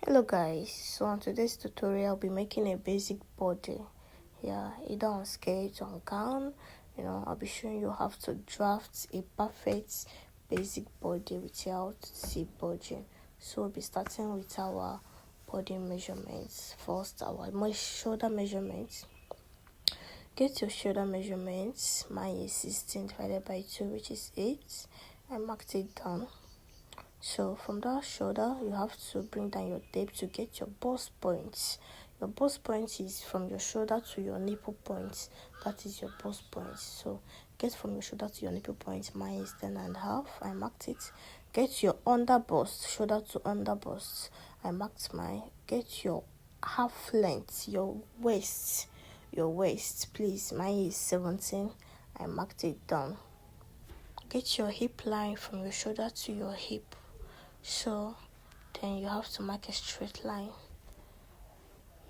Hello guys, so on today's tutorial I'll be making a basic body. Either on sketch, on gown. I'll be showing you how to draft a perfect basic body without zip budging. So we'll be starting with our body measurements. First, our shoulder measurements. Get your shoulder measurements. Mine is 16 divided by 2, which is 8. I marked it down. So from that shoulder, you have to bring down your tape to get your bust point. Your bust point is from your shoulder to your nipple point. That is your bust point. So get from your shoulder to your nipple point. Mine is 10.5. I marked it. Get your under bust, shoulder to under bust. I marked mine. Get your half length, your waist, please. Mine is 17. I marked it down. Get your hip line from your shoulder to your hip. So then you have to mark a straight line.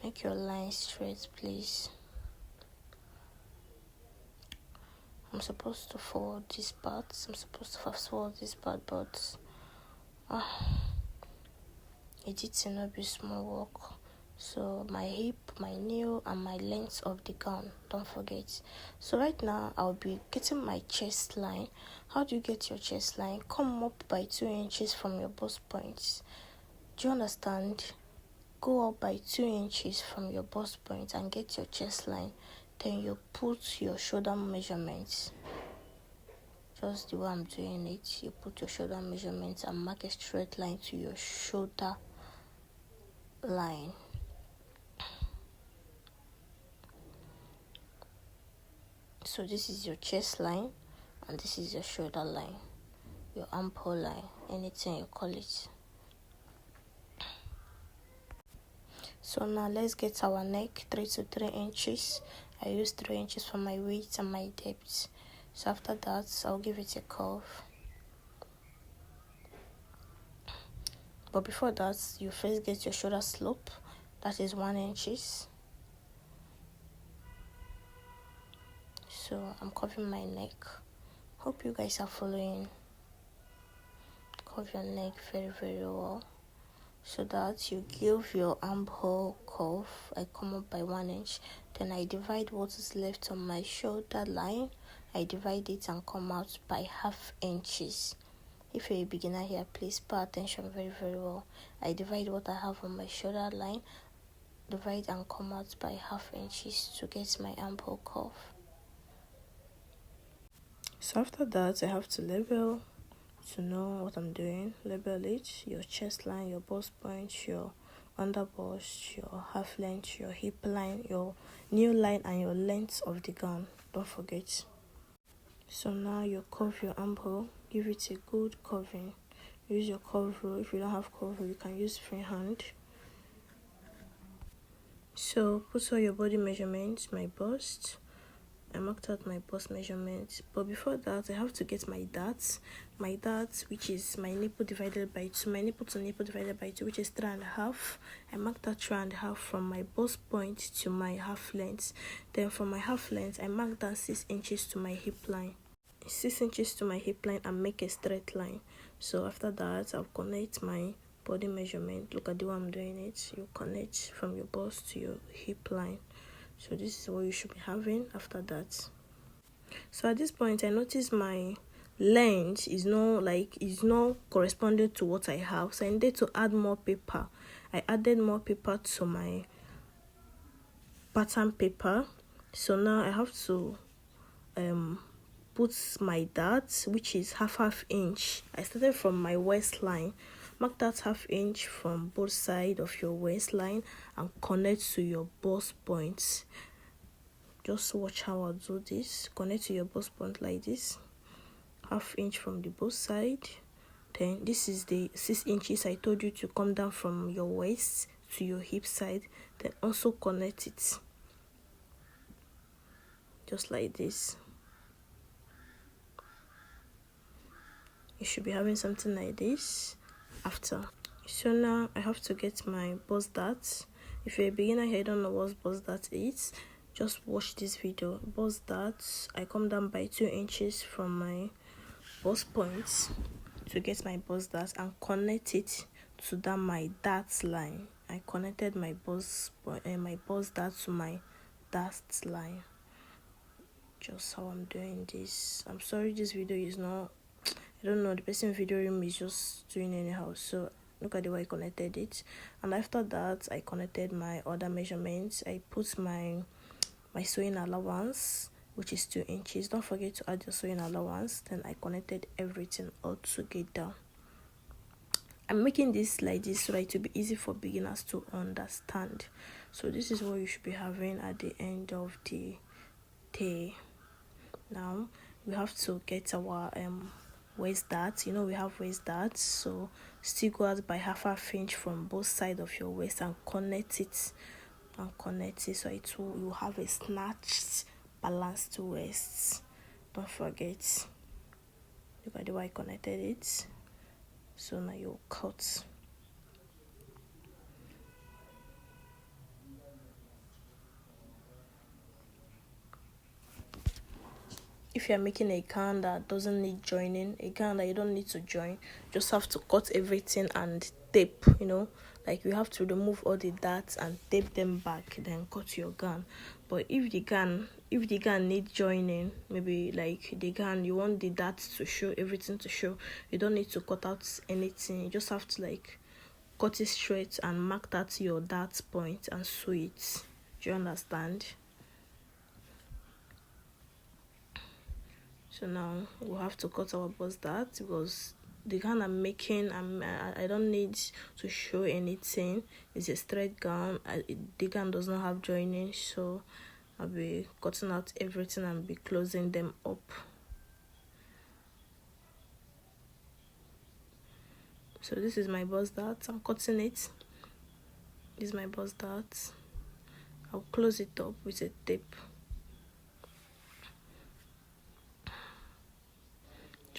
Make your line straight, please. I'm supposed to forward this part. I'm supposed to fast forward this part, but editing will be small work. So my hip, my nail, and my length of the gown, don't forget. So right now I'll be getting my chest line. How do you get your chest line? Come up by 2 inches from your bust points. Do you understand? Go up by 2 inches from your bust point and get your chest line. Then you put your shoulder measurements. Just the way I'm doing it. You put your shoulder measurements and mark a straight line to your shoulder line. So this is your chest line and this is your shoulder line, your armpole line, anything you call it. So now let's get our neck, 3 to 3 inches. I use 3 inches for my width and my depth. So after that, I'll give it a curve. But before that, you first get your shoulder slope. That is 1 inches. So I'm covering my neck. Hope you guys are following. Cover your neck very, very well, so that you give your armhole curve. I come up by 1 inch. Then I divide what is left on my shoulder line. I divide it and come out by ½ inches. If you're a beginner here, please pay attention very, very well. I divide what I have on my shoulder line, divide and come out by ½ inches to get my armhole curve. So after that, I have to label to know what I'm doing. Label it, your chest line, your bust point, your under bust, your half length, your hip line, your new line, and your length of the gown. Don't forget. So now you curve your armhole. Give it a good curving. Use your curve rule. If you don't have curve rule, you can use freehand. So put all your body measurements. My bust, I marked out my bust measurements, but before that I have to get my darts, which is my nipple divided by 2, my nipple to nipple divided by 2, which is 3.5. I marked out 3.5 from my bust point to my half length. Then from my half length I marked down 6 inches to my hip line, 6 inches to my hip line, and make a straight line. So after that I'll connect my body measurement. Look at the way I'm doing it. You connect from your bust to your hip line. So this is what you should be having after that. So at this point I noticed my length is not corresponding to what I have, so I needed to add more paper. I added more paper to my pattern paper. So now I have to put my dart, which is half inch. I started from my waistline. Mark that ½ inch from both sides of your waistline and connect to your bust points. Just watch how I do this. Connect to your bust point like this. ½ inch from the both side. Then this is the 6 inches I told you to come down from your waist to your hip side. Then also connect it. Just like this. You should be having something like this after. So now I have to get my bust dart. If you're a beginner here, don't know what bust dart is, just watch this video. Bust dart, I come down by 2 inches from my bust points to get my bust dart and connect it to that my dart line. I connected my bust dart to my dart line. Just how I'm doing this. I'm sorry this video is not, I don't know, the person videoing me is just doing anyhow. So look at the way I connected it. And after that, I connected my other measurements. I put my sewing allowance, which is 2 inches. Don't forget to add your sewing allowance. Then I connected everything all together. I'm making this like this so that it will be easy for beginners to understand. So this is what you should be having at the end of the day. Now we have to get our waist dart. We have waist darts, so still go out by half inch from both sides of your waist and connect it so it will, you have a snatched balanced waist. Don't forget. Look at the way I connected it. So now you cut. If you're making a gown that doesn't need joining, a gown that you don't need to join, just have to cut everything and tape, like you have to remove all the darts and tape them back, then cut your gown. But if the gown need joining, maybe like the gown, you want the darts to show, everything to show, you don't need to cut out anything. You just have to like cut it straight and mark that your dart point and sew it. Do you understand? So now we'll have to cut our bust dart because the gown I'm making, I don't need to show anything. It's a straight gown. The gown does not have joining, so I'll be cutting out everything and be closing them up. So this is my bust dart. I'm cutting it. This is my bust dart. I'll close it up with a tape.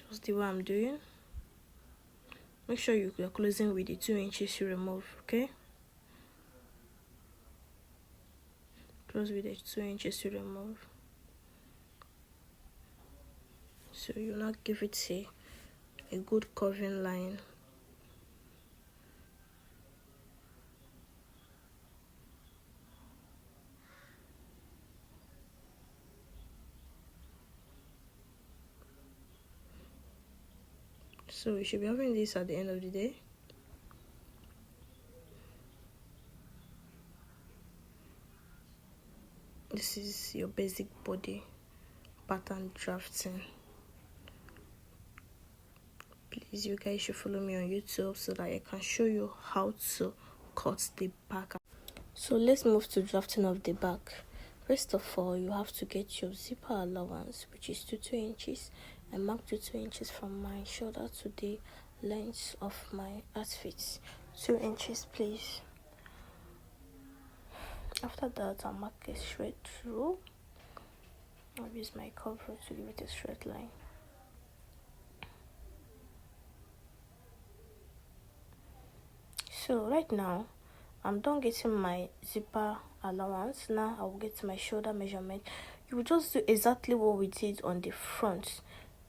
Just the way I'm doing. Make sure you're closing with the 2 inches you remove, okay? Close with the 2 inches you remove. So you now give it a good curving line. So you should be having this at the end of the day. This is your basic body pattern drafting. Please, you guys should follow me on YouTube so that I can show you how to cut the back. So let's move to drafting of the back. First of all, you have to get your zipper allowance, which is 2 inches. I marked 2 inches from my shoulder to the length of my outfit. 2 inches, please. After that, I'll mark a straight through. I'll use my cover to give it a straight line. So right now, I'm done getting my zipper allowance. Now I will get my shoulder measurement. You will just do exactly what we did on the front.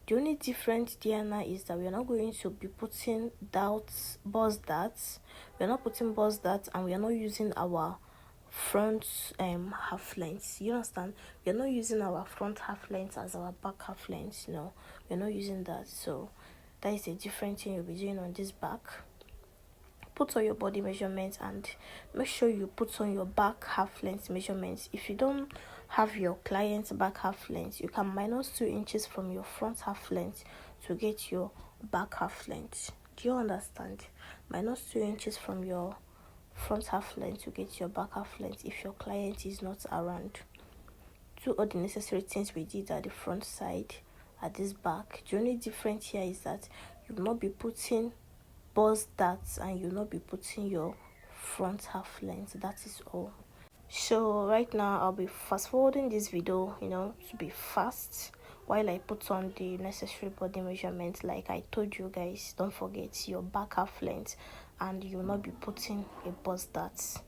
The only difference there now is that we are not going to be putting bust darts. We are not putting bust darts, and we are not using our front half length. You understand? We are not using our front half length as our back half length. No, we are not using that. So that is a different thing you'll be doing on this back. Put on your body measurements and make sure you put on your back half length measurements. If you don't have your client's back half length, you can minus 2 inches from your front half length to get your back half length. Do you understand? Minus 2 inches from your front half length to get your back half length if your client is not around. Do all the necessary things we did at the front side, at this back. The only difference here is that you will not be putting bust darts and you'll not be putting your front half length. That is all. So right now I'll be fast forwarding this video, to be fast while I put on the necessary body measurements. Like I told you guys, don't forget your back half length, and you'll not be putting a bust darts.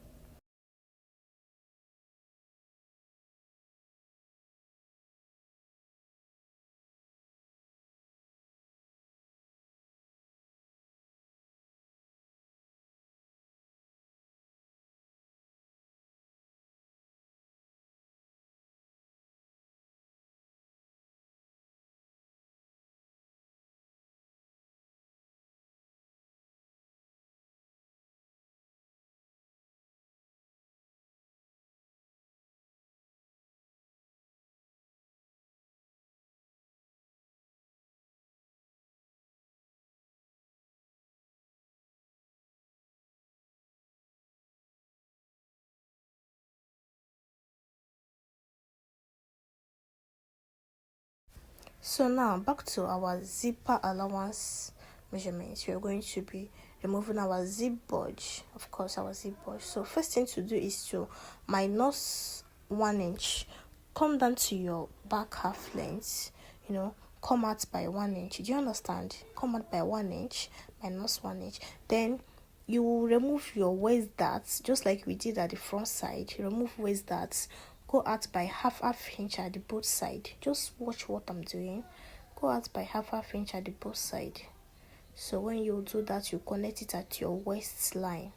So now back to our zipper allowance measurements. We're going to be removing our zip budge, of course our zip budge. So first thing to do is to minus 1 inch, come down to your back half length, come out by 1 inch. Do you understand? Come out by 1 inch, minus 1 inch. Then you will remove your waist darts just like we did at the front side. You remove waist darts, go out by half inch at the both side. Just watch what I'm doing. Go out by half inch at the both side. So when you do that, you connect it at your waistline,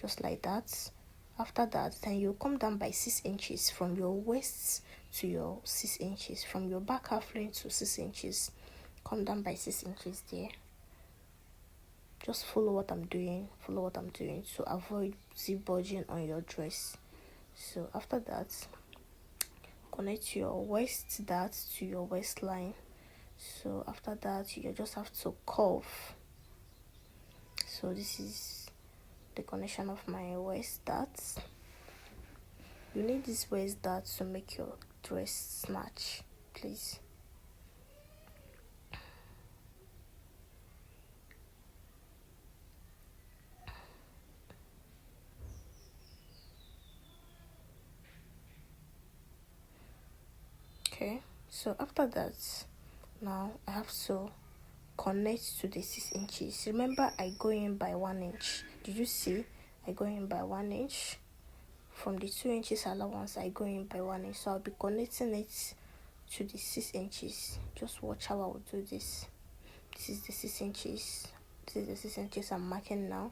just like that. After that, then you come down by 6 inches from your waist to your 6 inches, from your back half length to 6 inches. Come down by 6 inches there. Just follow what I'm doing to avoid zip bulging on your dress. So after that, connect your waist dart to your waistline. So after that, you just have to curve. So this is the connection of my waist darts. You need this waist dart to make your dress snatch, please. Okay, so after that, now I have to connect to the 6 inches. Remember, I go in by 1 inch. Did you see? I go in by 1 inch. From the 2 inches allowance, I go in by 1 inch. So I'll be connecting it to the 6 inches. Just watch how I will do this. This is the 6 inches. This is the 6 inches I'm marking now.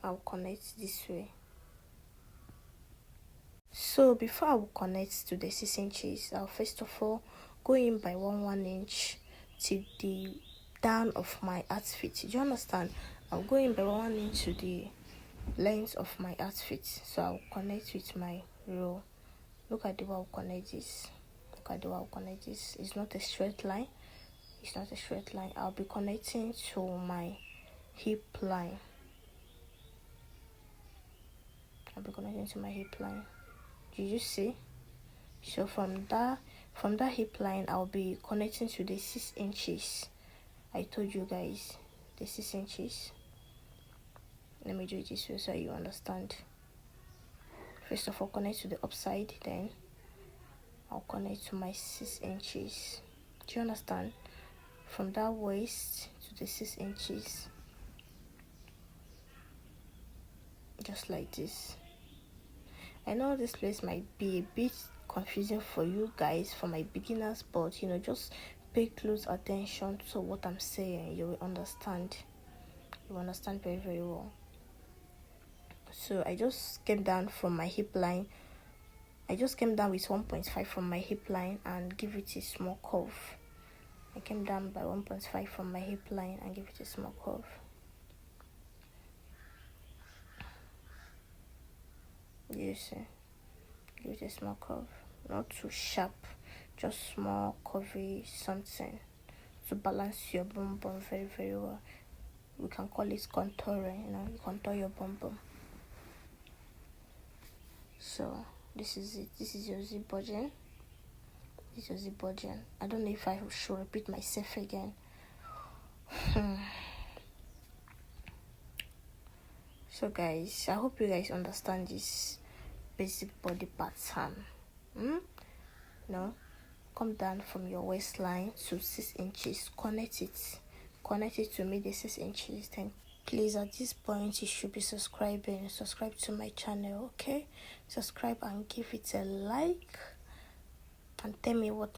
I'll connect this way. So before I will connect to the 6 inches, I'll first of all go in by 1 inch to the down of my outfit. Do you understand? I'll go in by 1 inch to the length of my outfit. So I'll connect with my row. Look at the way I'll connect this. It's not a straight line. I'll be connecting to my hip line. Did you see? So from that hip line, I'll be connecting to the 6 inches. I told you guys, the 6 inches. Let me do it this way so you understand. First of all, connect to the upside, then I'll connect to my 6 inches. Do you understand? From that waist to the 6 inches. Just like this. I know this place might be a bit confusing for you guys, for my beginners, but just pay close attention to what I'm saying. You will understand. Very, very well. So I just came down from my hip line. I just came down with 1.5 from my hip line and give it a small curve. I came down by 1.5 from my hip line and give it a small curve. You see, give it a small curve, not too sharp, just small curvy something to balance your bum bum very, very well. We can call it contouring. You contour your bum bum. So this is it. This is your zip budging. I don't know if I should repeat myself again. So guys, I hope you guys understand this basic body pattern. Come down from your waistline to 6 inches. Connect it to meet the 6 inches. Then please, at this point, you should be subscribe to my channel. Okay, subscribe and give it a like and tell me what